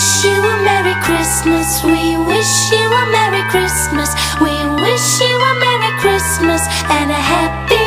wish you a Merry Christmas. We wish you a Merry Christmas. We wish you a Merry Christmas and a Happy